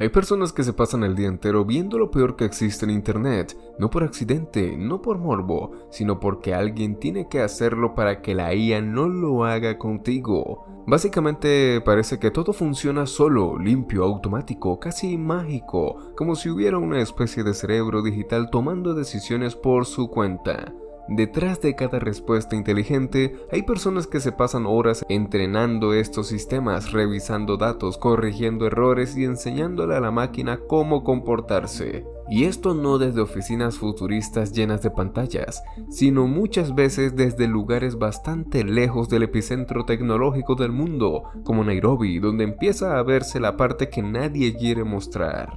Hay personas que se pasan el día entero viendo lo peor que existe en internet, no por accidente, no por morbo, sino porque alguien tiene que hacerlo para que la IA no lo haga contigo. Básicamente parece que todo funciona solo, limpio, automático, casi mágico, como si hubiera una especie de cerebro digital tomando decisiones por su cuenta. Detrás de cada respuesta inteligente, hay personas que se pasan horas entrenando estos sistemas, revisando datos, corrigiendo errores y enseñándole a la máquina cómo comportarse. Y esto no desde oficinas futuristas llenas de pantallas, sino muchas veces desde lugares bastante lejos del epicentro tecnológico del mundo, como Nairobi, donde empieza a verse la parte que nadie quiere mostrar.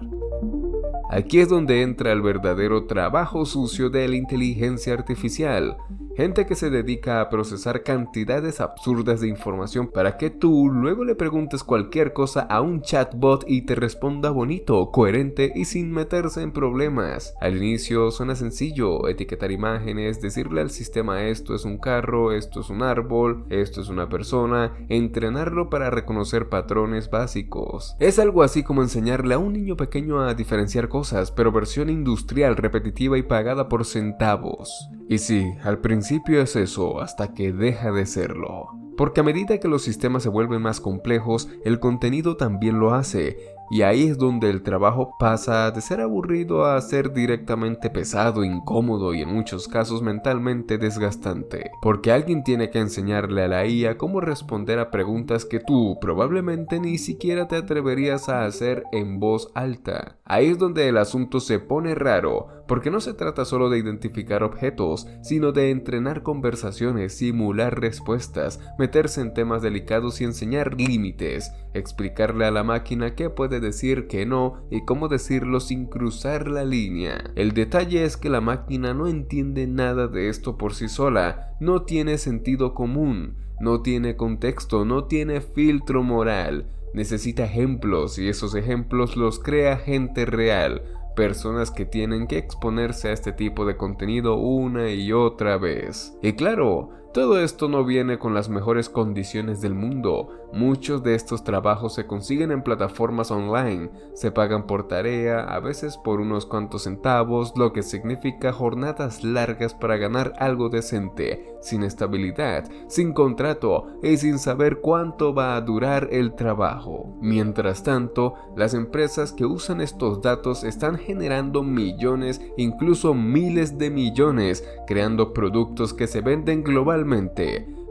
Aquí es donde entra el verdadero trabajo sucio de la inteligencia artificial. Gente que se dedica a procesar cantidades absurdas de información para que tú luego le preguntes cualquier cosa a un chatbot y te responda bonito, coherente y sin meterse en problemas. Al inicio suena sencillo, etiquetar imágenes, decirle al sistema esto es un carro, esto es un árbol, esto es una persona, entrenarlo para reconocer patrones básicos. Es algo así como enseñarle a un niño pequeño a diferenciar cosas, pero versión industrial, repetitiva y pagada por centavos. Y sí, al principio es eso, hasta que deja de serlo. Porque a medida que los sistemas se vuelven más complejos, el contenido también lo hace, y ahí es donde el trabajo pasa de ser aburrido a ser directamente pesado, incómodo y en muchos casos mentalmente desgastante. Porque alguien tiene que enseñarle a la IA cómo responder a preguntas que tú probablemente ni siquiera te atreverías a hacer en voz alta. Ahí es donde el asunto se pone raro, porque no se trata solo de identificar objetos, sino de entrenar conversaciones, simular respuestas, meterse en temas delicados y enseñar límites, explicarle a la máquina qué puede decir que no y cómo decirlo sin cruzar la línea. El detalle es que la máquina no entiende nada de esto por sí sola, no tiene sentido común, no tiene contexto, no tiene filtro moral. Necesita ejemplos y esos ejemplos los crea gente real, personas que tienen que exponerse a este tipo de contenido una y otra vez. Y claro, todo esto no viene con las mejores condiciones del mundo. Muchos de estos trabajos se consiguen en plataformas online, se pagan por tarea, a veces por unos cuantos centavos, lo que significa jornadas largas para ganar algo decente, sin estabilidad, sin contrato y sin saber cuánto va a durar el trabajo. Mientras tanto, las empresas que usan estos datos están generando millones, incluso miles de millones, creando productos que se venden globalmente.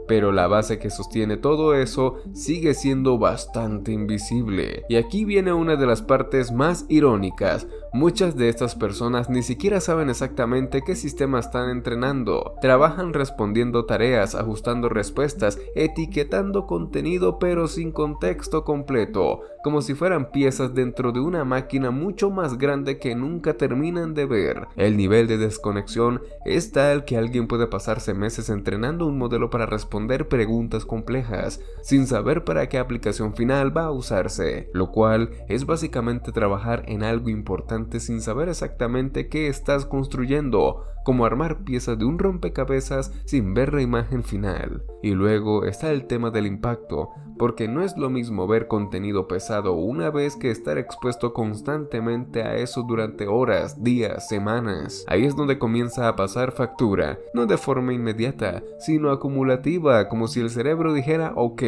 Pero la base que sostiene todo eso sigue siendo bastante invisible. Y aquí viene una de las partes más irónicas. Muchas de estas personas ni siquiera saben exactamente qué sistema están entrenando. Trabajan respondiendo tareas, ajustando respuestas, etiquetando contenido pero sin contexto completo, como si fueran piezas dentro de una máquina mucho más grande que nunca terminan de ver. El nivel de desconexión es tal que alguien puede pasarse meses entrenando un modelo para responder preguntas complejas, sin saber para qué aplicación final va a usarse, lo cual es básicamente trabajar en algo importante sin saber exactamente qué estás construyendo, como armar piezas de un rompecabezas sin ver la imagen final. Y luego está el tema del impacto, porque no es lo mismo ver contenido pesado una vez que estar expuesto constantemente a eso durante horas, días, semanas. Ahí es donde comienza a pasar factura, no de forma inmediata, sino acumulativa, como si el cerebro dijera, ok,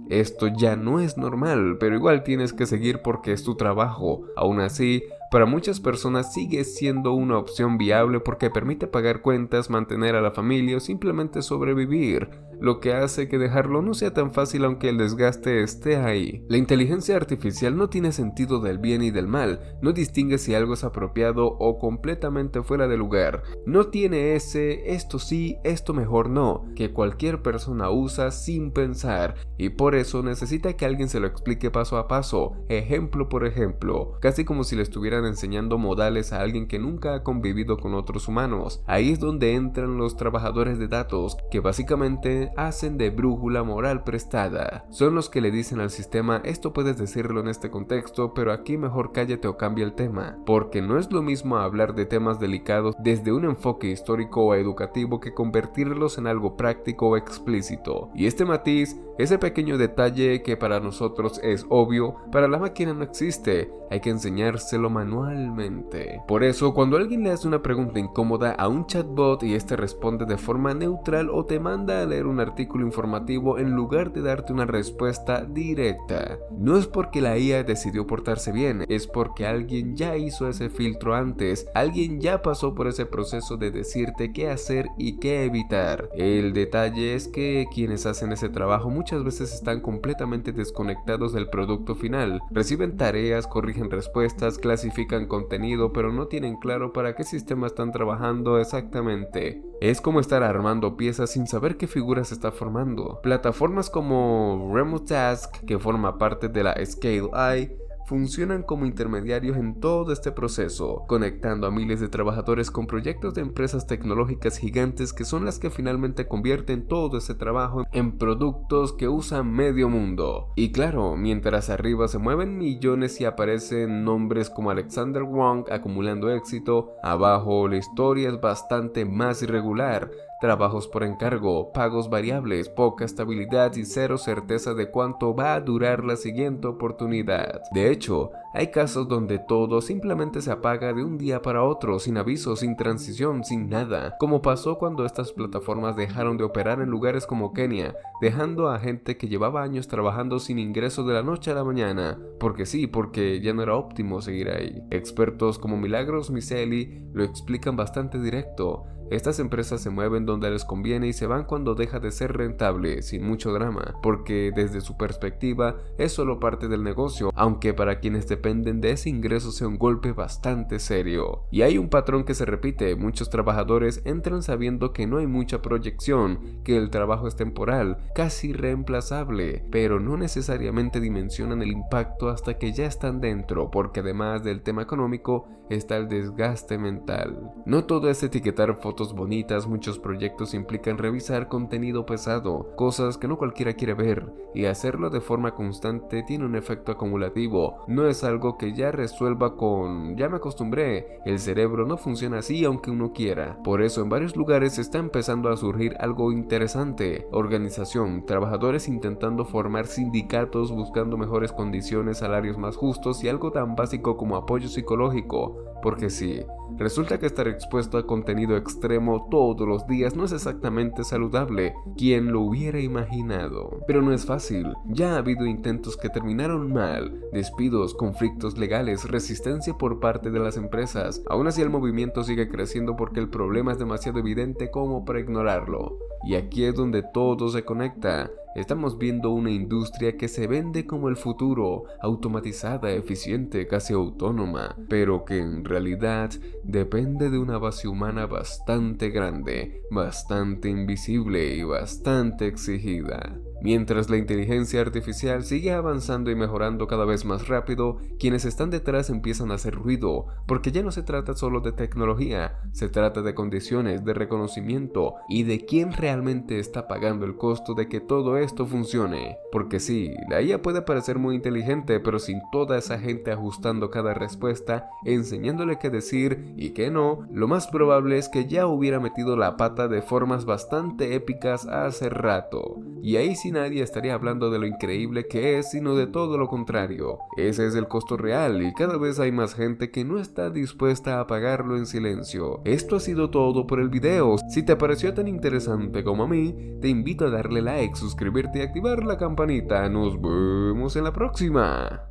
esto ya no es normal, pero igual tienes que seguir porque es tu trabajo. Aún así, para muchas personas sigue siendo una opción viable porque permite pagar cuentas, mantener a la familia o simplemente sobrevivir, lo que hace que dejarlo no sea tan fácil aunque el desgaste esté ahí. La inteligencia artificial no tiene sentido del bien y del mal, no distingue si algo es apropiado o completamente fuera de lugar, no tiene ese esto sí, esto mejor no, que cualquier persona usa sin pensar, y por eso necesita que alguien se lo explique paso a paso, ejemplo por ejemplo, casi como si le estuvieran enseñando modales a alguien que nunca ha convivido con otros humanos. Ahí es donde entran los trabajadores de datos, que básicamente hacen de brújula moral prestada. Son los que le dicen al sistema: esto puedes decirlo en este contexto, pero aquí mejor cállate o cambia el tema, porque no es lo mismo hablar de temas delicados desde un enfoque histórico o educativo que convertirlos en algo práctico o explícito. Y este matiz, ese pequeño detalle que para nosotros es obvio, para la máquina no existe, hay que enseñárselo manualmente. Por eso, cuando alguien le hace una pregunta incómoda a un chatbot y este responde de forma neutral o te manda a leer un artículo informativo en lugar de darte una respuesta directa, no es porque la IA decidió portarse bien, es porque alguien ya hizo ese filtro antes, alguien ya pasó por ese proceso de decirte qué hacer y qué evitar. El detalle es que quienes hacen ese trabajo muchas veces están completamente desconectados del producto final. Reciben tareas, corrigen respuestas, clasifican contenido, pero no tienen claro para qué sistema están trabajando exactamente. Es como estar armando piezas sin saber qué figura se está formando. Plataformas como Remotask, que forma parte de la Scale AI, funcionan como intermediarios en todo este proceso, conectando a miles de trabajadores con proyectos de empresas tecnológicas gigantes que son las que finalmente convierten todo ese trabajo en productos que usan medio mundo. Y claro, mientras arriba se mueven millones y aparecen nombres como Alexander Wang acumulando éxito, abajo la historia es bastante más irregular. Trabajos por encargo, pagos variables, poca estabilidad y cero certeza de cuánto va a durar la siguiente oportunidad. De hecho, hay casos donde todo simplemente se apaga de un día para otro, sin aviso, sin transición, sin nada, como pasó cuando estas plataformas dejaron de operar en lugares como Kenia, dejando a gente que llevaba años trabajando sin ingresos de la noche a la mañana, porque ya no era óptimo seguir ahí. Expertos como Milagros Miceli lo explican bastante directo. Estas empresas se mueven donde les conviene y se van cuando deja de ser rentable, sin mucho drama, porque desde su perspectiva es solo parte del negocio, aunque para quienes dependen de ese ingreso sea un golpe bastante serio. Y hay un patrón que se repite: muchos trabajadores entran sabiendo que no hay mucha proyección, que el trabajo es temporal, casi reemplazable, pero no necesariamente dimensionan el impacto hasta que ya están dentro, porque además del tema económico está el desgaste mental. No todo es etiquetar fotos bonitas, muchos proyectos implican revisar contenido pesado, cosas que no cualquiera quiere ver, y hacerlo de forma constante tiene un efecto acumulativo. No es algo que ya resuelva con "ya me acostumbré". El cerebro no funciona así aunque uno quiera. Por eso en varios lugares está empezando a surgir algo interesante: organización, trabajadores intentando formar sindicatos, buscando mejores condiciones, salarios más justos y algo tan básico como apoyo psicológico. Porque sí, resulta que estar expuesto a contenido extremo todos los días no es exactamente saludable. ¿Quién lo hubiera imaginado? Pero no es fácil. Ya ha habido intentos que terminaron mal: despidos, conflictos legales, resistencia por parte de las empresas. Aún así el movimiento sigue creciendo porque el problema es demasiado evidente como para ignorarlo. Y aquí es donde todo se conecta. Estamos viendo una industria que se vende como el futuro, automatizada, eficiente, casi autónoma, pero que en realidad depende de una base humana bastante grande, bastante invisible y bastante exigida. Mientras la inteligencia artificial sigue avanzando y mejorando cada vez más rápido, quienes están detrás empiezan a hacer ruido, porque ya no se trata solo de tecnología, se trata de condiciones, de reconocimiento y de quién realmente está pagando el costo de que todo esto funcione. Porque sí, la IA puede parecer muy inteligente, pero sin toda esa gente ajustando cada respuesta, enseñándole qué decir y qué no, lo más probable es que ya hubiera metido la pata de formas bastante épicas hace rato. Y ahí sí nadie estaría hablando de lo increíble que es, sino de todo lo contrario. Ese es el costo real y cada vez hay más gente que no está dispuesta a pagarlo en silencio. Esto ha sido todo por el video. Si te pareció tan interesante como a mí, te invito a darle like, suscribirte y activar la campanita. Nos vemos en la próxima.